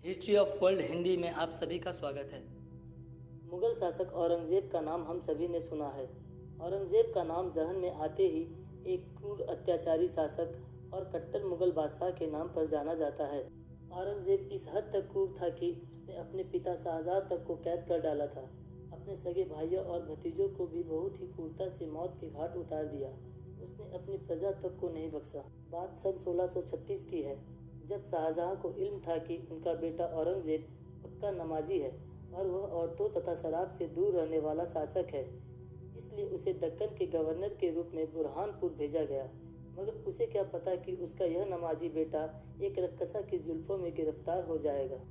History of world Hindi में आप सभी का स्वागत है। मुगल शासक औरंगजेब का नाम हम सभी ने सुना है। औरंगजेब का नाम जहन में आते ही एक क्रूर अत्याचारी शासक और कट्टर मुगल बादशाह के नाम पर जाना जाता है। औरंगजेब इस हद तक क्रूर था कि उसने अपने पिता शाहजहां तक को कैद कर डाला था। अपने सगे भाइयों और भतीजों को भी बहुत ही क्रूरता से मौत के घाट उतार दिया। उसने अपनी प्रजा तक को नहीं बख्शा। बात सन 1636 की है, जब शाहजहां को इल्म था कि उनका बेटा औरंगजेब पक्का नमाजी है और वह औरतों तथा शराब से दूर रहने वाला शासक है। इसलिए उसे दक्कन के गवर्नर के रूप में बुरहानपुर भेजा गया। मगर उसे क्या पता कि उसका यह नमाजी बेटा एक रक्कसा की जुल्फों में गिरफ्तार हो जाएगा।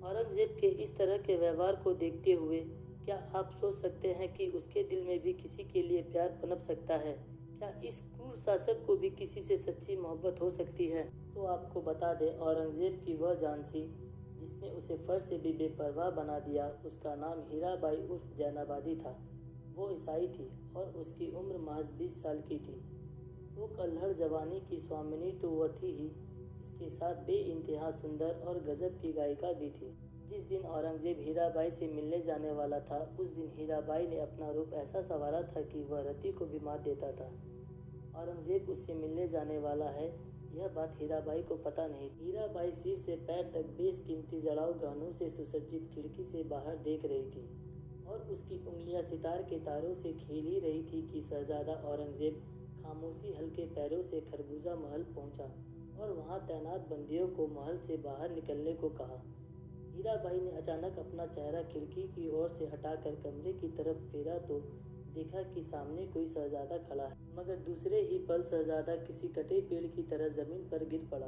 औरंगजेब के इस तरह के व्यवहार को देखते हुए क्या आप सोच सकते हैं कि उसके दिल में भी किसी के लिए प्यार पनप सकता है? क्या इस क्रूर शासक को भी किसी से सच्ची मोहब्बत हो सकती है? तो आपको बता दें, औरंगजेब की वह जानसी जिसने उसे फर से भी बेपरवाह बना दिया, उसका नाम हीराबाई उर्फ जैनाबादी था। वो ईसाई थी और उसकी उम्र महज 20 साल की थी। वो कल्हड़ जवानी की स्वामिनी तो वह थी ही, इसके साथ बेइंतहा सुंदर और गजब की गायिका भी थी। जिस दिन औरंगजेब हीराबाई से मिलने जाने वाला था, उस दिन हीराबाई ने अपना रूप ऐसा संवारा था कि वह रति को भी मात देता था। औरंगजेब उससे मिलने जाने वाला है, यह बात हीराबाई को पता नहीं। हीराबाई सिर से पैर तक बेशकीमती जड़ाऊ गहनों से सुसज्जित खिड़की से बाहर देख रही थी और उसकी उंगलियां सितार के तारों से खेल ही रही थी कि शहजादा औरंगजेब खामोशी हल्के पैरों से खरबूजा महल पहुंचा और वहां तैनात बंदियों को महल से बाहर निकलने को कहा। हीराबाई ने अचानक अपना चेहरा खिड़की की ओर से हटाकर कमरे की तरफ फेरा तो देखा कि सामने कोई शहजादा खड़ा है, मगर दूसरे ही पल शहजादा किसी कटे पेड़ की तरह जमीन पर गिर पड़ा।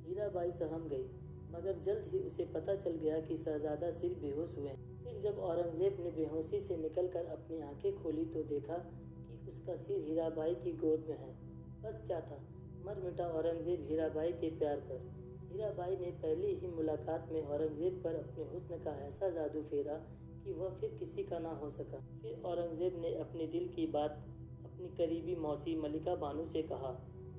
हीराबाई सहम गई, मगर जल्द ही उसे पता चल गया कि शहजादा सिर्फ बेहोश हुए। फिर जब औरंगजेब ने बेहोशी से निकलकर अपनी आंखें खोली तो देखा कि उसका सिर हीराबाई की गोद में है। बस क्या था, मर मिटा औरंगजेब हीराबाई के प्यार पर। हीराबाई ने पहली ही मुलाकात में औरंगजेब पर अपने हुस्न का ऐसा जादू फेरा कि वह फिर किसी का ना हो सका। फिर औरंगजेब ने अपने दिल की बात अपनी करीबी मौसी मलिका बानो से कहा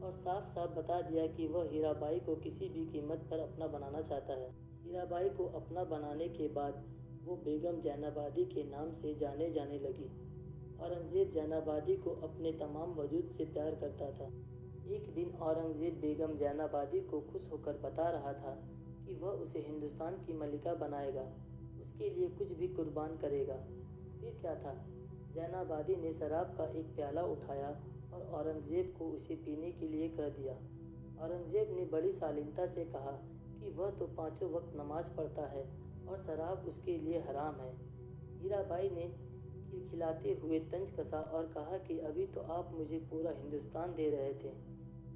और साफ साफ बता दिया कि वह हीराबाई को किसी भी कीमत पर अपना बनाना चाहता है। हीराबाई को अपना बनाने के बाद वो बेगम जैनाबादी के नाम से जाने लगी। औरंगजेब जैनाबादी को अपने तमाम वजूद से प्यार करता था। एक दिन औरंगजेब बेगम जैनाबादी को खुश होकर बता रहा था कि वह उसे हिंदुस्तान की मलिका बनाएगा, उसके लिए कुछ भी कुर्बान करेगा। फिर क्या था, जैनाबादी ने शराब का एक प्याला उठाया और औरंगजेब को उसे पीने के लिए कह दिया। औरंगजेब ने बड़ी शालीनता से कहा कि वह तो 5 वक्त नमाज पढ़ता है और शराब उसके लिए हराम है। हीराबाई ने खिलखिलाते हुए तंज कसा और कहा कि अभी तो आप मुझे पूरा हिंदुस्तान दे रहे थे,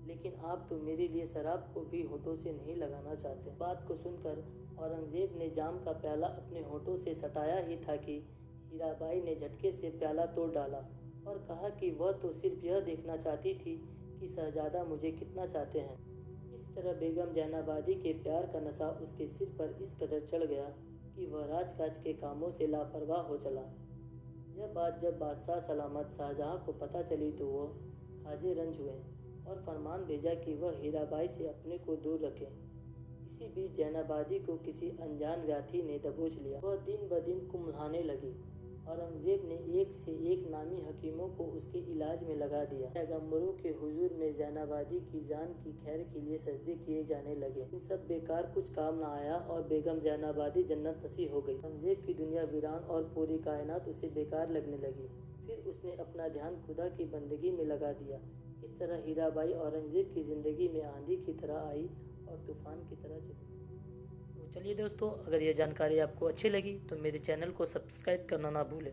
लेकिन आप तो मेरे लिए शराब को भी होठों से नहीं लगाना चाहते। बात को सुनकर औरंगजेब ने जाम का प्याला अपने होठों से सटाया ही था कि हीराबाई ने झटके से प्याला तोड़ डाला और कहा कि वह तो सिर्फ यह देखना चाहती थी कि शहजादा मुझे कितना चाहते हैं। इस तरह बेगम जैनाबादी के प्यार का नशा उसके सिर पर इस कदर चढ़ गया कि वह राजकाज के कामों से लापरवाह हो चला। यह बात जब बादशाह सलामत शाहजहां को पता चली तो वह खाजे रंज हुए और फरमान भेजा कि वह हीराबाई से अपने को दूर रखे। इसी बीच जैनाबादी को किसी अनजान व्याधि ने दबोच लिया। वह दिन ब दिन कुम्हलाने लगी। औरंगजेब ने एक से एक नामी हकीमों को उसके इलाज में लगा दिया। पैगंबरों के हुजूर में जैनाबादी की जान की खैर के लिए सजदे किए जाने लगे। इन सब बेकार कुछ काम न आया और बेगम जैनाबादी जन्नत नसीब हो गई। औरंगजेब की दुनिया वीरान और पूरी कायनात उसे बेकार लगने लगी। फिर उसने अपना ध्यान खुदा की बंदगी में लगा दिया। इस तरह हीराबाई औरंगजेब की जिंदगी में आंधी की तरह आई और तूफान की तरह चली। तो चलिए दोस्तों, अगर यह जानकारी आपको अच्छी लगी तो मेरे चैनल को सब्सक्राइब करना ना भूलें।